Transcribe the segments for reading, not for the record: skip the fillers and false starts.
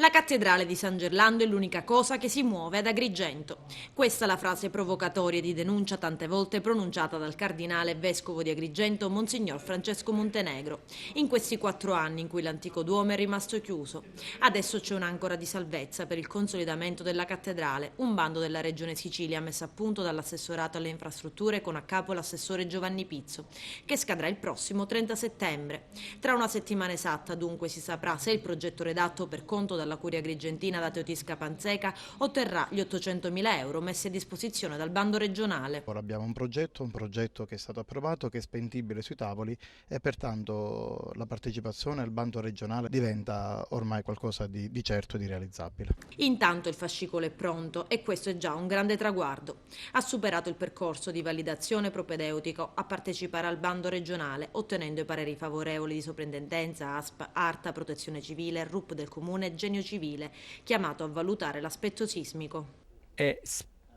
La cattedrale di San Gerlando è l'unica cosa che si muove ad Agrigento. Questa è la frase provocatoria di denuncia tante volte pronunciata dal cardinale vescovo di Agrigento, Monsignor Francesco Montenegro, in questi 4 anni in cui l'antico Duomo è rimasto chiuso. Adesso c'è un'ancora di salvezza per il consolidamento della cattedrale, un bando della Regione Sicilia messo a punto dall'assessorato alle infrastrutture con a capo l'assessore Giovanni Pizzo, che scadrà il prossimo 30 settembre. Tra una settimana esatta, dunque, si saprà se il progetto redatto per conto dalla Curia Agrigentina da Teotisca Panzeca otterrà gli 800.000 euro messi a disposizione dal bando regionale. Ora abbiamo un progetto che è stato approvato, che è spendibile sui tavoli e pertanto la partecipazione al bando regionale diventa ormai qualcosa di certo e di realizzabile. Intanto il fascicolo è pronto e questo è già un grande traguardo. Ha superato il percorso di validazione propedeutico a partecipare al bando regionale, ottenendo i pareri favorevoli di soprintendenza, ASP, ARTA, Protezione Civile, RUP del Comune e Genio Civile, chiamato a valutare l'aspetto sismico. e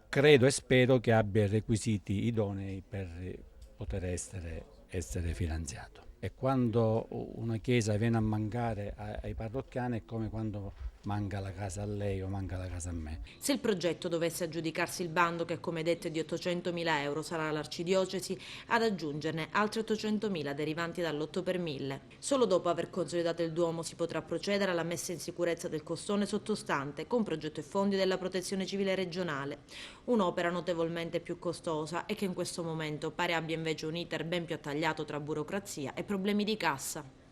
credo e spero che abbia i requisiti idonei per poter essere finanziato. E quando una chiesa viene a mancare ai parrocchiani è come quando manca la casa a lei o manca la casa a me. Se il progetto dovesse aggiudicarsi il bando, che come detto è di 800.000 euro, sarà l'Arcidiocesi ad aggiungerne altri 800.000 derivanti dall'8 per 1000. Solo dopo aver consolidato il Duomo si potrà procedere alla messa in sicurezza del costone sottostante con progetto e fondi della Protezione Civile regionale. Un'opera notevolmente più costosa e che in questo momento pare abbia invece un iter ben più attagliato tra burocrazia e problemi di cassa.